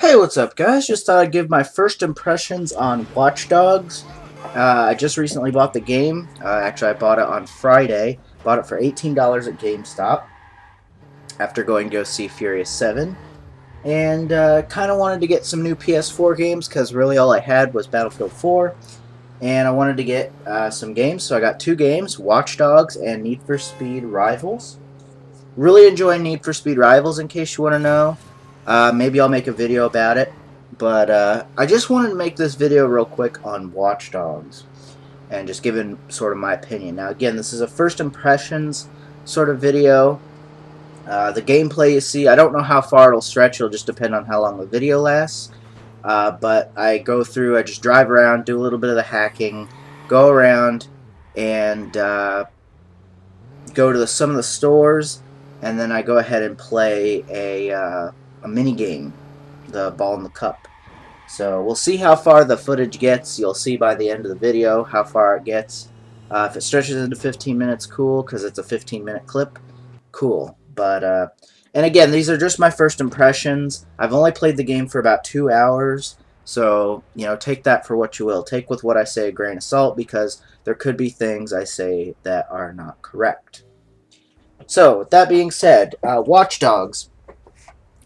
Hey, what's up, guys? Just thought I'd give my first impressions on Watch Dogs. I just recently bought the game. Actually, I bought it on Friday. Bought it for $18 at GameStop after going to go see Furious 7. And kind of wanted to get some new PS4 games because really all I had was Battlefield 4. And I wanted to get some games, so I got two games, Watch Dogs and Need for Speed Rivals. Really enjoy Need for Speed Rivals, in case you want to know. Maybe I'll make a video about it. But I just wanted to make this video real quick on Watch Dogs and just giving sort of my opinion. Now, again, this is a first impressions sort of video. The gameplay you see, I don't know how far it'll stretch. It'll just depend on how long the video lasts. But I go through, I just drive around, do a little bit of the hacking, go around, and go to some of the stores, and then I go ahead and play a mini game, the ball in the cup. So we'll see how far the footage gets. You'll see by the end of the video how far it gets. If it stretches into 15 minutes, cool, because it's a 15-minute clip. Cool. But and again, these are just my first impressions. I've only played the game for about 2 hours, so take that for what you will. Take with what I say a grain of salt, because there could be things I say that are not correct. So with that being said, Watch Dogs.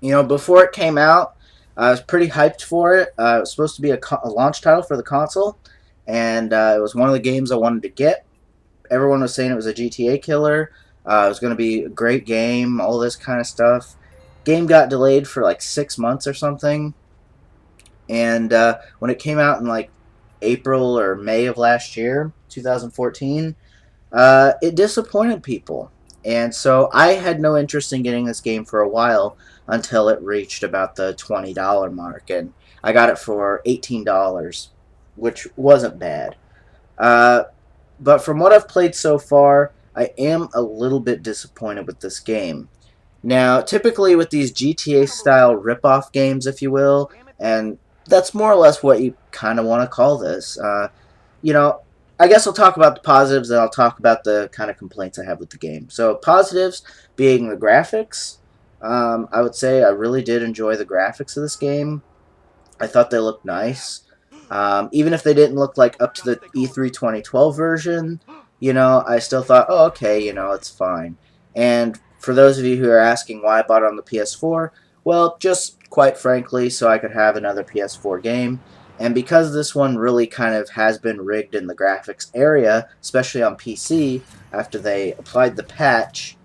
Before it came out, I was pretty hyped for it. It was supposed to be a launch title for the console, and it was one of the games I wanted to get. Everyone was saying it was a GTA killer. It was going to be a great game, all this kind of stuff. Game got delayed for like 6 months or something, and when it came out in like April or May of last year, 2014, it disappointed people. And so I had no interest in getting this game for a while until it reached about the $20 mark, and I got it for $18, which wasn't bad. But from what I've played so far, I am a little bit disappointed with this game. Now, typically with these GTA-style rip-off games, if you will, and that's more or less what you kind of want to call this, I guess I'll talk about the positives, and I'll talk about the kind of complaints I have with the game. So, positives being the graphics. I would say I really did enjoy the graphics of this game. I thought they looked nice. Even if they didn't look like up to the E3 2012 version, I still thought, oh, okay, it's fine. And for those of you who are asking why I bought it on the PS4, well, just quite frankly, so I could have another PS4 game. And because this one really kind of has been rigged in the graphics area, especially on PC, after they applied the patch,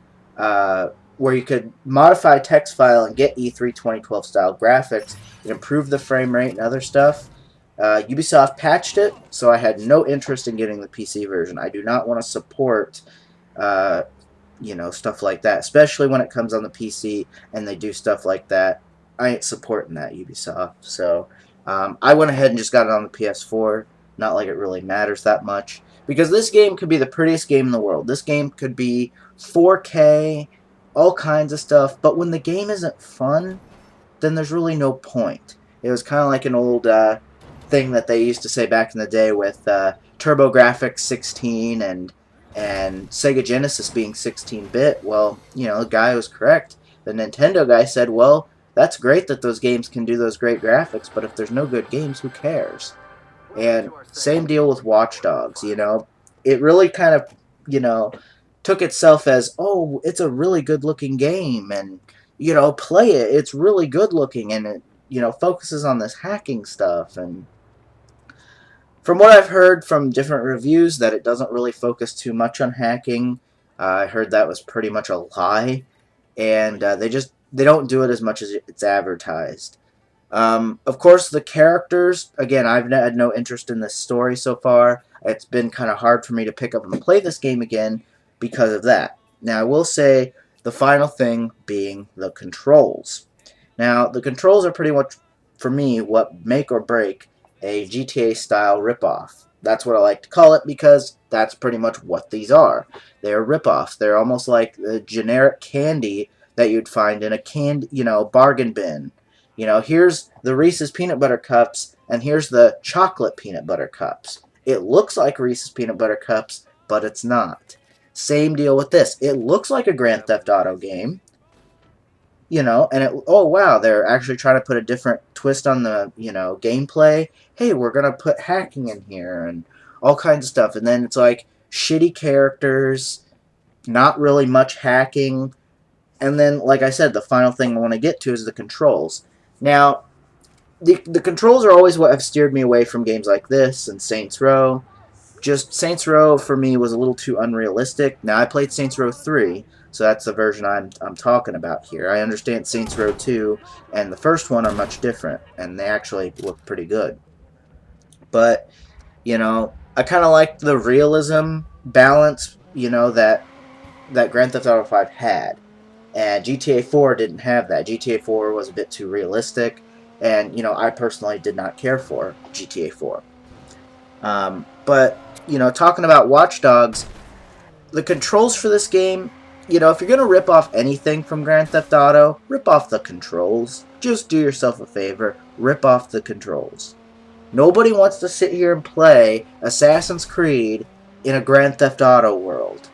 where you could modify text file and get E3 2012 style graphics, and improve the frame rate and other stuff, Ubisoft patched it, so I had no interest in getting the PC version. I do not want to support, stuff like that, especially when it comes on the PC and they do stuff like that. I ain't supporting that, Ubisoft. So I went ahead and just got it on the PS4. Not like it really matters that much, because this game could be the prettiest game in the world. This game could be 4K, all kinds of stuff, but when the game isn't fun, then there's really no point. It was kind of like an old thing that they used to say back in the day with TurboGrafx 16 and Sega Genesis being 16-bit. Well, the guy was correct. The Nintendo guy said, well, that's great that those games can do those great graphics, but if there's no good games, who cares? And same deal with Watch Dogs, It really kind of, took itself as, oh, it's a really good-looking game, and, play it. It's really good-looking, and it, focuses on this hacking stuff. And from what I've heard from different reviews, that it doesn't really focus too much on hacking. I heard that was pretty much a lie, and they don't do it as much as it's advertised. Of course, the characters, again, I've had no interest in this story so far. It's been kind of hard for me to pick up and play this game again because of that. Now, I will say the final thing being the controls. Now, the controls are pretty much, for me, what make or break a GTA-style ripoff. That's what I like to call it, because that's pretty much what these are. They're ripoffs. They're almost like the generic candy that you'd find in a bargain bin. Here's the Reese's Peanut Butter Cups, and here's the chocolate peanut butter cups. It looks like Reese's Peanut Butter Cups, but it's not. Same deal with this. It looks like a Grand Theft Auto game, and oh wow, they're actually trying to put a different twist on the, gameplay. Hey, we're gonna put hacking in here and all kinds of stuff, and then it's like shitty characters, not really much hacking, and then, like I said, the final thing I want to get to is the controls. Now, the controls are always what have steered me away from games like this and Saints Row. Just Saints Row for me was a little too unrealistic. Now I played Saints Row 3, so that's the version I'm talking about here. I understand Saints Row 2 and the first one are much different, and they actually look pretty good. But, I kind of liked the realism balance, that Grand Theft Auto 5 had. And GTA 4 didn't have that. GTA 4 was a bit too realistic, and, I personally did not care for GTA 4. But, talking about Watch Dogs, the controls for this game, if you're going to rip off anything from Grand Theft Auto, rip off the controls. Just do yourself a favor, rip off the controls. Nobody wants to sit here and play Assassin's Creed in a Grand Theft Auto world.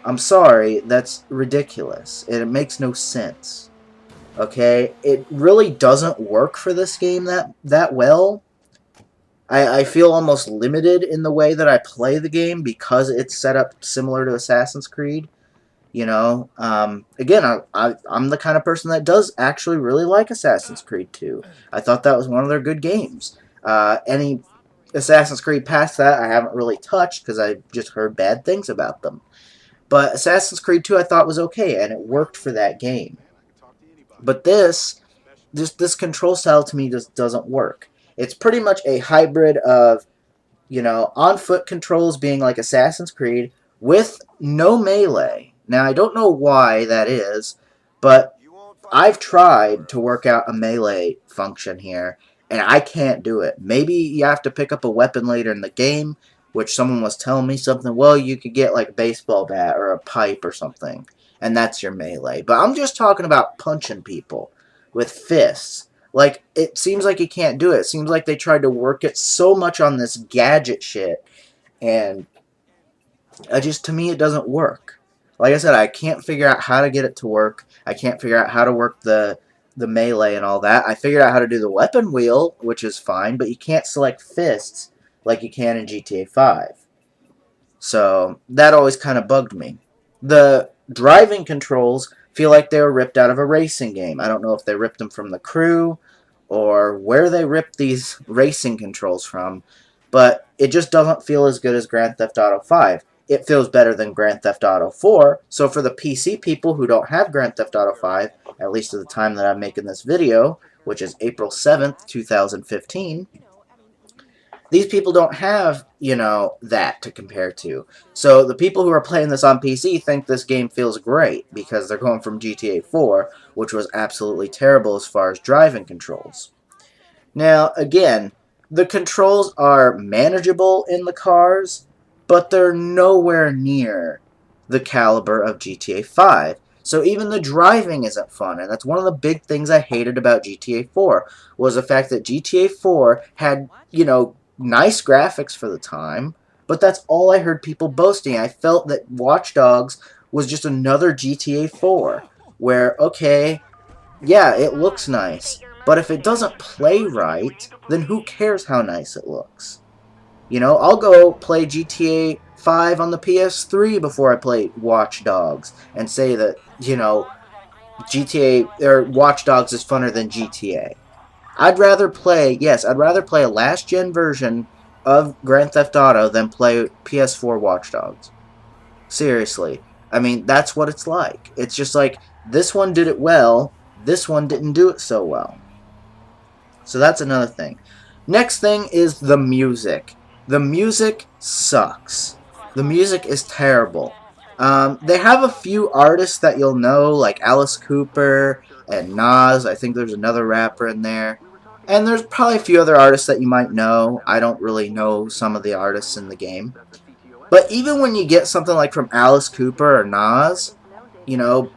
I'm sorry, that's ridiculous. It makes no sense. Okay? It really doesn't work for this game that well. I feel almost limited in the way that I play the game because it's set up similar to Assassin's Creed. Again, I'm the kind of person that does actually really like Assassin's Creed 2. I thought that was one of their good games. Any Assassin's Creed past that I haven't really touched because I just heard bad things about them. But Assassin's Creed 2 I thought was okay, and it worked for that game. But this control style to me just doesn't work. It's pretty much a hybrid of, on-foot controls being like Assassin's Creed with no melee. Now, I don't know why that is, but I've tried to work out a melee function here, and I can't do it. Maybe you have to pick up a weapon later in the game, which someone was telling me something. Well, you could get like a baseball bat or a pipe or something, and that's your melee. But I'm just talking about punching people with fists. Like, it seems like you can't do it. It seems like they tried to work it so much on this gadget shit, and to me, it doesn't work. Like I said, I can't figure out how to get it to work. I can't figure out how to work the melee and all that. I figured out how to do the weapon wheel, which is fine, but you can't select fists like you can in GTA 5. So, that always kind of bugged me. The driving controls feel like they were ripped out of a racing game. I don't know if they ripped them from the crew or where they ripped these racing controls from, but it just doesn't feel as good as Grand Theft Auto 5. It feels better than Grand Theft Auto 4, so for the PC people who don't have Grand Theft Auto 5, at least at the time that I'm making this video, which is April 7th, 2015, these people don't have, that to compare to. So the people who are playing this on PC think this game feels great because they're going from GTA 4, which was absolutely terrible as far as driving controls. Now, again, the controls are manageable in the cars, but they're nowhere near the caliber of GTA 5. So even the driving isn't fun, and that's one of the big things I hated about GTA 4, was the fact that GTA 4 had, nice graphics for the time, but that's all I heard people boasting. I felt that Watch Dogs was just another GTA 4, where, okay, yeah, it looks nice, but if it doesn't play right, then who cares how nice it looks? I'll go play GTA 5 on the PS3 before I play Watch Dogs, and say that, GTA, or Watch Dogs is funner than GTA. I'd rather play a last-gen version of Grand Theft Auto than play PS4 Watch Dogs. Seriously. I mean, that's what it's like. It's just like, this one did it well, this one didn't do it so well. So that's another thing. Next thing is the music. The music sucks. The music is terrible. They have a few artists that you'll know, like Alice Cooper and Nas. I think there's another rapper in there. And there's probably a few other artists that you might know. I don't really know some of the artists in the game. But even when you get something like from Alice Cooper or Nas,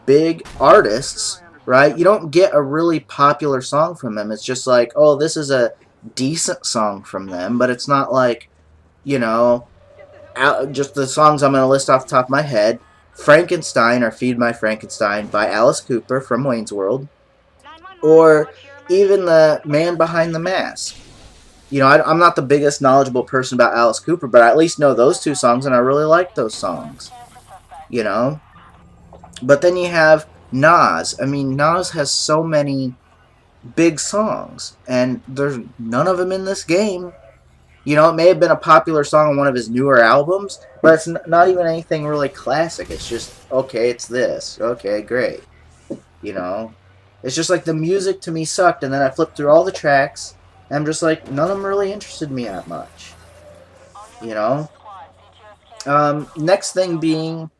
big artists, right? You don't get a really popular song from them. It's just like, oh, this is a decent song from them, but it's not like, just the songs I'm going to list off the top of my head. Frankenstein, or Feed My Frankenstein, by Alice Cooper from Wayne's World. or even the man behind the mask. You know, I'm not the biggest knowledgeable person about Alice Cooper, but I at least know those two songs, and I really like those songs. You know? But then you have Nas. I mean, Nas has so many big songs, and there's none of them in this game. You know, it may have been a popular song on one of his newer albums, but it's not even anything really classic. It's just, okay, it's this. Okay, great. You know? It's just like the music to me sucked, and then I flipped through all the tracks, and I'm just like, none of them really interested me that much. You know? Next thing being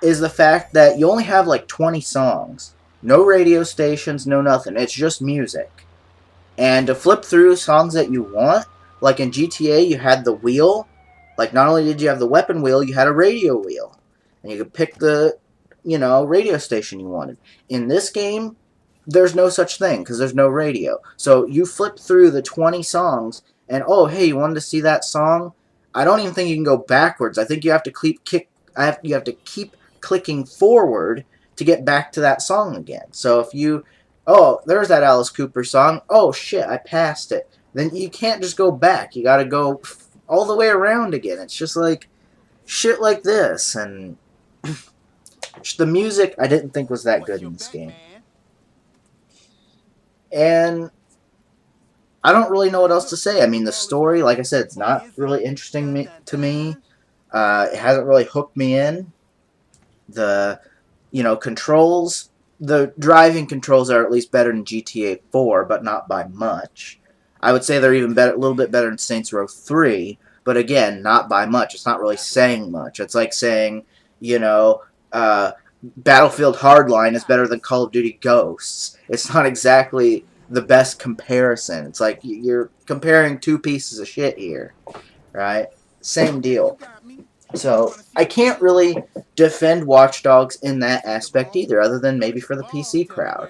is the fact that you only have like 20 songs. No radio stations, no nothing. It's just music. And to flip through songs that you want, like in GTA, you had the wheel. Like, not only did you have the weapon wheel, you had a radio wheel. And you could pick the, you know, radio station you wanted. In this game, there's no such thing because there's no radio. So you flip through the 20 songs, and oh, hey, you wanted to see that song? I don't even think you can go backwards. I think you have to you have to keep clicking forward to get back to that song again. So if you, oh, there's that Alice Cooper song. Oh shit, I passed it. Then you can't just go back. You got to go all the way around again. It's just like shit like this, and the music I didn't think was that good in this game. And I don't really know what else to say. I mean, the story, like I said, it's not really interesting to me. It hasn't really hooked me in. The, you know, controls, the driving controls are at least better than GTA 4, but not by much. I would say they're even better, a little bit better than Saints Row 3, but again, not by much. It's not really saying much. It's like saying, you know, Battlefield Hardline is better than Call of Duty Ghosts. It's not exactly the best comparison. It's like you're comparing two pieces of shit here, right? Same deal. So I can't really defend Watch Dogs in that aspect either, other than maybe for the PC crowd.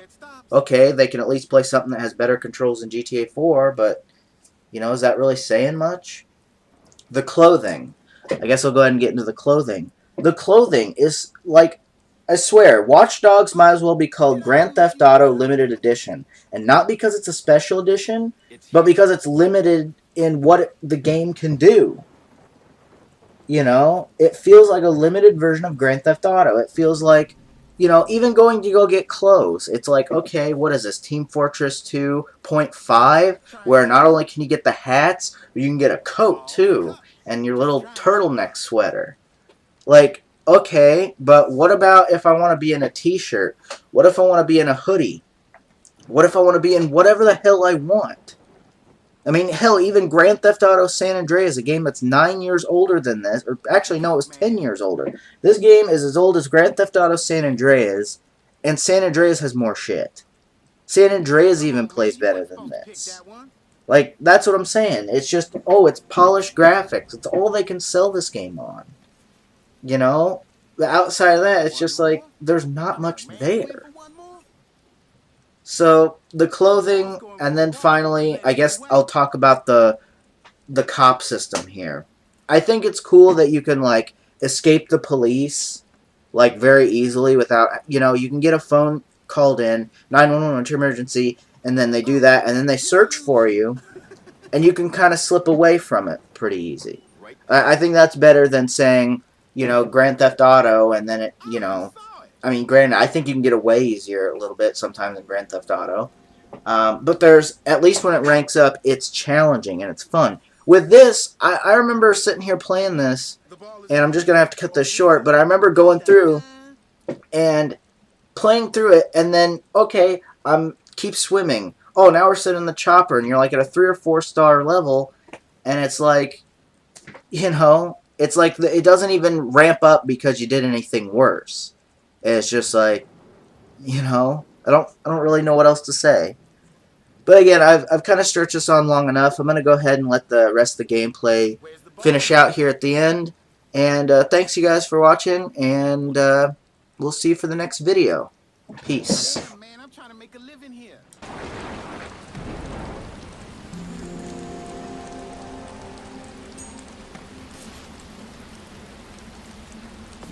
Okay, they can at least play something that has better controls than GTA 4, but, you know, is that really saying much? The clothing. I guess I'll go ahead and get into the clothing. The clothing is, like, I swear, Watch Dogs might as well be called Grand Theft Auto Limited Edition. And not because it's a special edition, but because it's limited in what the game can do. You know, it feels like a limited version of Grand Theft Auto. It feels like, you know, even going to go get clothes. It's like, okay, what is this, Team Fortress 2.5, where not only can you get the hats, but you can get a coat, too, and your little turtleneck sweater. Like, okay, but what about if I want to be in a t-shirt? What if I want to be in a hoodie? What if I want to be in whatever the hell I want? I mean, hell, even Grand Theft Auto San Andreas, a game that's 9 years older than this, or actually, no, it was 10 years older. This game is as old as Grand Theft Auto San Andreas, and San Andreas has more shit. San Andreas even plays better than this. Like, that's what I'm saying. It's just, oh, it's polished graphics. It's all they can sell this game on. You know? Outside of that, it's just like, there's not much there. So, the clothing, and then finally, I guess I'll talk about the cop system here. I think it's cool that you can, like, escape the police, like, very easily without, you know, you can get a phone called in, 911, what's your emergency, and then they do that, and then they search for you, and you can kind of slip away from it pretty easy. I think that's better than saying, you know, Grand Theft Auto, and then it, you know, I mean, granted, I think you can get away easier a little bit sometimes in Grand Theft Auto. But there's, at least when it ranks up, it's challenging and it's fun. With this, I remember sitting here playing this, and I'm just going to have to cut this short, but I remember going through and playing through it, and then, okay, keep swimming. Oh, now we're sitting in the chopper, and you're like at a 3 or 4 star level, and it's like, you know, it's like it doesn't even ramp up because you did anything worse. It's just like, you know, I don't really know what else to say. But again, I've kind of stretched this on long enough. I'm going to go ahead and let the rest of the gameplay finish out here at the end. And thanks you guys for watching, and we'll see you for the next video. Peace.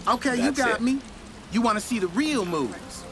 Okay, you got me. You want to see the real moves.